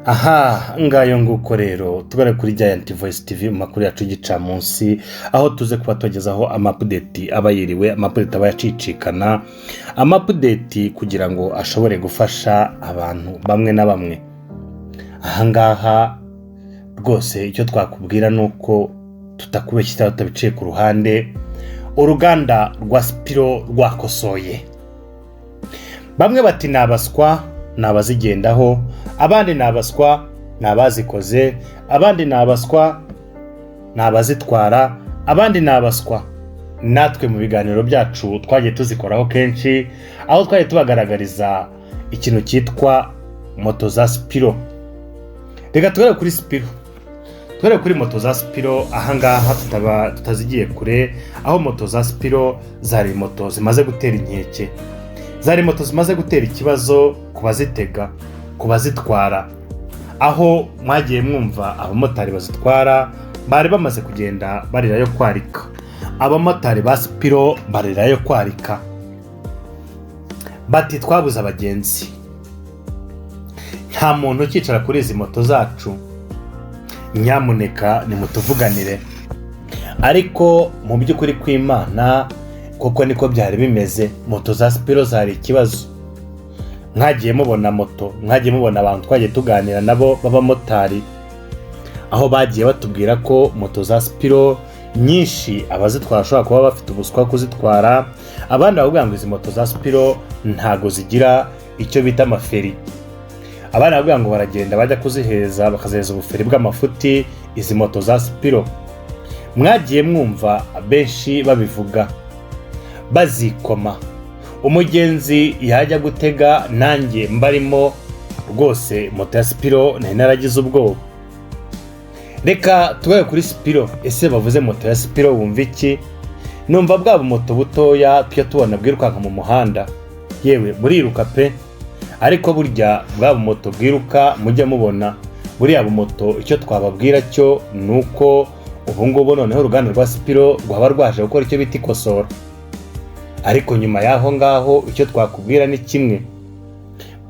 Aha ngayo nguko rero tugare kuri Giant Voice TV mu makuru yacu y'igicamunsi, aho tuze kuba tugezaho amapudeti aba yiriwe, amapudeti aba yacicikana, amapudeti kugira ngo ashobore gufasha abantu bamwe na bamwe. Aha ngaha rwose icyo twakubwira nuko tutakubeshya tutabiciye ku ruhande, uruganda rwa Spiro rwakosoye. Bamwe bati nabaswa, nabazigendaho, abandi nabaswa, nabazikoze, abandi nabaswa, nabazitwara, abandi nabaswa. Natwe mu biganiro byacu twagiye tuzikoraho kenshi, aho twagiye tubagaragariza ikintu cyitwa moto za Spiro. Reka tugere kuri Spiro, tugere kuri moto za Spiro. Aha ngaha tutazigiye kure, aho moto za Spiro zari moto zimaze gutera inkeke, zari moto zimaze gutera ikibazo ku bazitega, ku bazitwara, aho mwagiye mwumva abamotari bazitwara bari bamaze kugenda barirayo kwarika. Abamotari ba Spiro barirayo kwarika bati twabuze abagenzi, nta muntu ukicara kuri izi moto zacu, nyamuneka nimutuvuganire. Ariko mu by'ukuri kw'Imana kuko niko byari bimeze, moto za Spiro zari ikibazo. Mwagiye mubona moto, mwagiye mubona abantu twagiye tuganira nabo b'abamotari, aho bagiye batubwira ko moto za Spiro nyinshi abazitwara ashobora kuba bafite ubuswa kuzitwara, abandi bavuga ngo izi moto za Spiro ntago zigira icyo bita amaferi. Abandi bavuga ngo baragenda bajya kuziheza bakaziheza ubuferi bw'amafuti izi moto za Spiro. Mwagiye mwumva benshi babivuga bazikoma, umugenzi yajya gutega nanjye mbarimo rwose moto ya Spiro nari naragize ubwoba. Reka tugere kuri Spiro. Ese bavuze moto ya Spiro wumva iki? Numva bwabo moto butoya tujya tubona bwirukanka mu muhanda, yewe buriruka pe, ariko burya bwabo moto bwiruka mujya mubona, buriya moto icyo twababwira cyo nuko ubu ngubu noneho uruganda rwa Spiro rwaba rwaje gukora icyo bita ikosora. Ariko nyuma yaho ngaho icyo twakubwira ni kimwe,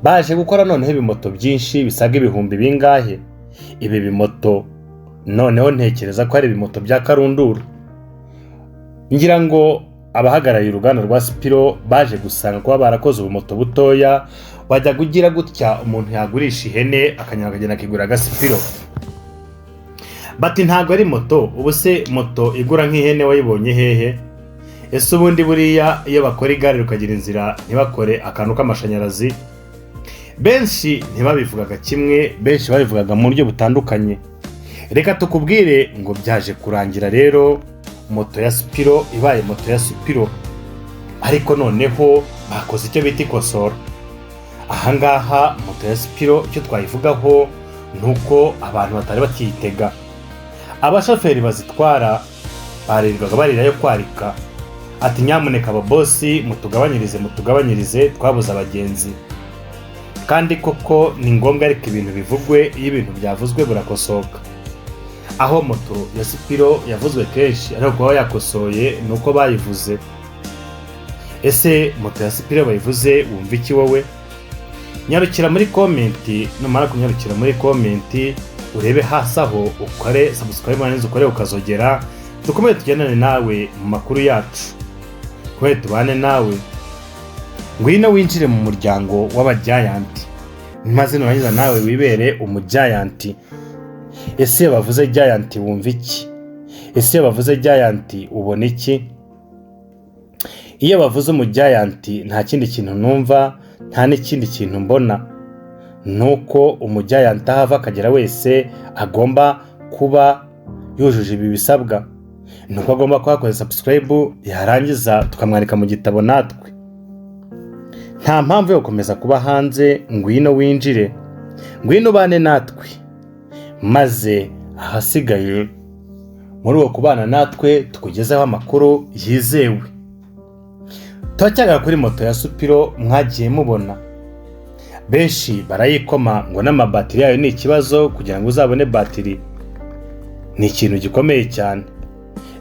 baje gukora noneho ibimoto byinshi bisaga ibihumbi bingahe. Ibi bimoto noneho ntekereza ko ari ibimoto bya karunduru. Ngira ngo abahagarariye uruganda rwa Spiro baje gusanga kuba barakoze ubumoto butoya, wajya kugira gutya umuntu yagurisha ihene akagenda akigura aga Spiro. Bati ntago ari moto, ubu se moto igura nk'ihene wayibonye hehe? Ese ubundi buriya iyo bakora igare rukagira inzira ntibakore akantu k'amashanyarazi? Benshi ntibabivugaga kimwe, benshi babivugaga mu buryo butandukanye. Reka tukubwire ngo byaje kurangira rero moto ya Spiro ibaye moto ya Spiro, ariko noneho bakoze icyo bita ikosora. Aha ngaha moto ya Spiro icyo twayivugaho nuko abantu batari bakiyitega. Abashoferi bazitwara barirwaga barirayo kwarika, ati nyamuneka ababosi mutugabanyirize twabuze abagenzi. Kandi koko ni ngombwa, ariko ibintu bivugwe, iyo ibintu byavuzwe burakosoka. Aho moto ya Spiro yavuzwe kenshi, ariko kuba yakosoye nuko bayivuze. Ese moto ya Spiro bayivuze wumva iki wowe? Nyarukira muri komenti, numara kunyarukira muri komenti urebe hasi aho ukore subscribe neza, ukore ukazogera, dukomeye tugendane nawe mu makuru yacu, kwe tubane nawe. Ngwino winjire mu muryango w'abagiant, maze nurangiza nawe wibere umugiant. Ese bavuze giant wumva iki? Ese bavuze giant ubona iki? Iyo bavuze umugiant nta kindi kintu numva, nta n'ikindi kintu mbona, nuko umugiant ahava akagera wese agomba kuba yujuje ibi bisabwa. Nuko agomba kuhakora subscribe, yarangiza tukamwandika mu gitabo natwe. Nta mpamvu yo gukomeza kuba hanze. Ngwino winjire, ngwino ubane natwe, maze ahasigaye muri uwo kubana natwe tukugezeho amakuru yizewe. Turacyagera kuri moto ya Spiro. Mwagiye mubona benshi barayikoma ngo n'amabatiri yayo ni ikibazo. Kugira ngo uzabone batiri ni ikintu gikomeye cyane.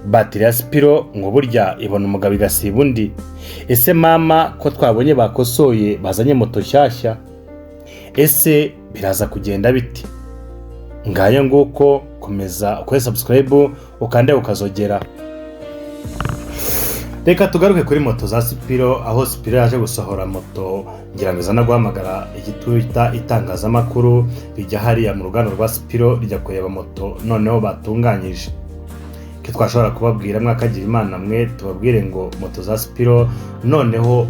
Batiri ya Spiro ngo burya ibona umugabo igasiba undi. Ese mama ko twabonye bakosoye bazanye moto nshyashya, ese biraza kugenda biti. Ngayo nguko, komeza ukore subscribe ukande ukazogera. Reka tugaruke kuri moto za Sipiro, aho Sipiro yaje gusohora moto ngira ngo izana guhamagara igitwita itangazamakuru rijya hariya mu ruganda rwa Sipiro rijya kureba moto noneho batunganyije. Ke twashobora kubabwira mwakagira Imana mwe tubabwire ngo moto za Sipiro noneho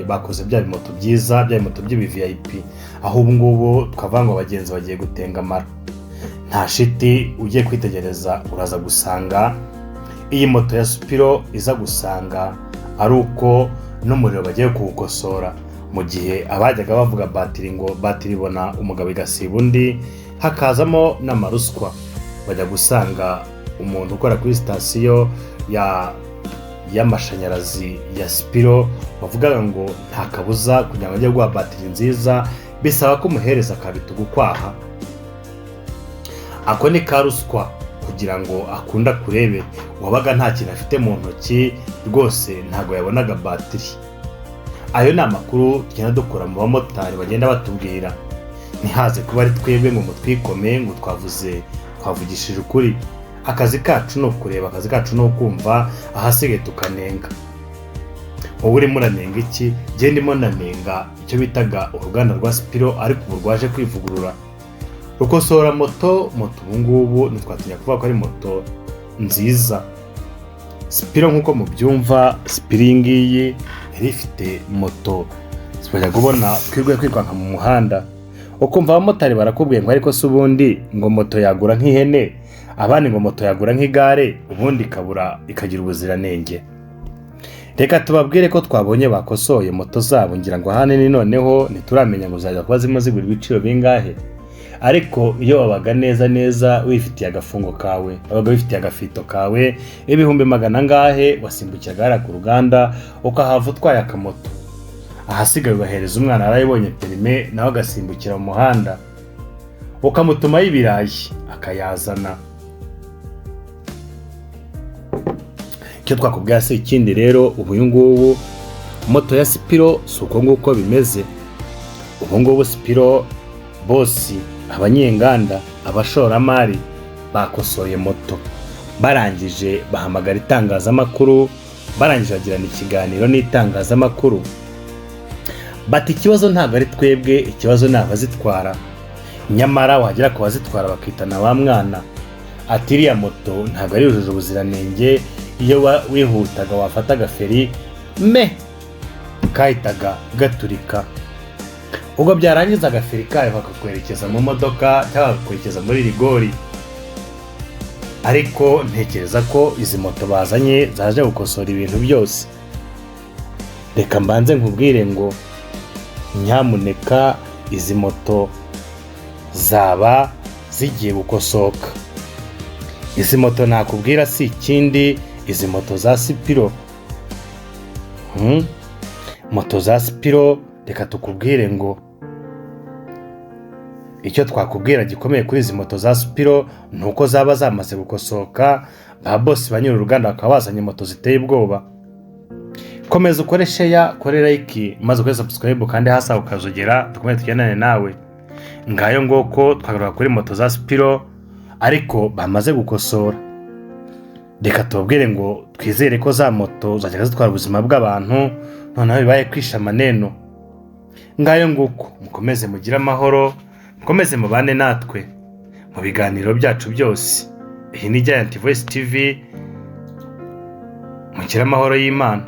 bakoze bya moto byiza, bya moto by'ibi VIP, aho ubu ngubu twavuga ngo abagenzi bagiye gutengamara. Nta shiti ugiye kwitegereza uraza gusanga iyi moto ya Sipiro iza gusanga ari uko n'umuriro bagiye kuwukosora, mu gihe abajyaga bavuga batiri ngo batiri ibona umugabo igasiba undi, hakazamo n'amaruswa. Bajya gusanga umuntu ukora kuri sitasiyo y'amashanyarazi ya Sipiro bavugaga ngo nta kabuza kugira ngo ajye guha batiri nziza bisaba ko umuhereza akabitugu kwaha. Ako ni karuswa kugira ngo akunda kurebe, wabaga nta kintu afite mu ntoki rwose ntago yabonaga batiri. Ayo ni amakuru tugenda dukora mu bamotari bagenda batubwira, ntihaze kuba ari twebwe ngo mutwikome ngo twavugishije ukuri. Akazi kacu no kureba, akazi kacu no kumva, ahasigaye tukanenga. Wowe urimo uranenga iki? Je ndimo nanenga icyo bitaga uruganda rwa Sipiro, ariko ubu rwaje kwivugurura rukosora moto ubu ngubu ntitwatinya kuvuga ko ari moto nziza. Sipiro nk'uko mubyumva, Sipiro iyi ngiyi yari ifite moto bajya kubona twirwe kwirukanka mu muhanda, ukumva abamotari barakubwiye ngo ariko se ubundi ngo moto yagura nk'ihene, abandi ngo moto yagura nk'igare, ubundi ikabura ikagira ubuziranenge. Reka tubabwire ko twabonye bakosoye moto zabo, ngira ngo ahanini noneho ntituramenya ngo zajya kuba zirimo zigura ibiciro bingahe, ariko iyo wabaga neza wifitiye agafungo kawe, wabaga wifitiye agafito kawe ibihumbi 100 ngahe, wasimbukiraga hariya ku ruganda ukahava utwaye akamoto, ahasigaye ugahereza umwana arayibonye perime nawe agasimbukira mu muhanda, ukamutuma y'ibirayi akayazana. Icyo twakubwira se ikindi rero, ubu ngubu moto ya Sipiro si uko nguko bimeze. Ubu ngubu Sipiro bosi, abanyenganda, abashoramari bakosoye moto, barangije bahamagara itangazamakuru, barangije bagirana ikiganiro n'itangazamakuru bati ikibazo ntabwo ari twebwe, ikibazo ni abazitwara. Nyamara wagera ku bazitwara bakitana ba mwana, ati iriya moto ntabwo ari yujuje ubuziranenge, iyo wihutaga wafataga feri kahitaga gaturika, ubwo byarangiza agaferi kayo bakakwerekeza mu modoka cyangwa bakakwerekeza muri rigori. Ariko ntekereza ko izi moto bazanye zaje gukosora ibintu byose. Reka mbanze nkubwire ngo nyamuneka izi moto zaba zigiye gukosoka. Izi moto nakubwira si ikindi, izi moto za Sipiro, moto za Sipiro, reka tukubwire ngo icyo twakubwira gikomeye kuri izi moto za Sipiro nuko zaba zamaze gukosoka, ba boss banyura uruganda bakaba bazanye moto ziteye ubwoba. Komeza ukore share, ukore like, maze ukore subscribe kandi hasi ukazogera, tukomeye tugendane nawe. Ngayo ngoko twagaruka kuri moto za Sipiro ariko bamaze gukosora. Reka tubabwire ngo twizere ko za moto zajyaga zitwara ubuzima bw'abantu noneho bibaye kwisha maneno. Ngayo nguko mukomeze mugira amahoro, mukomeze mubane natwe mu biganiro byacu byose. Iyi ni Giant Voice TV, mugira amahoro y'Imana.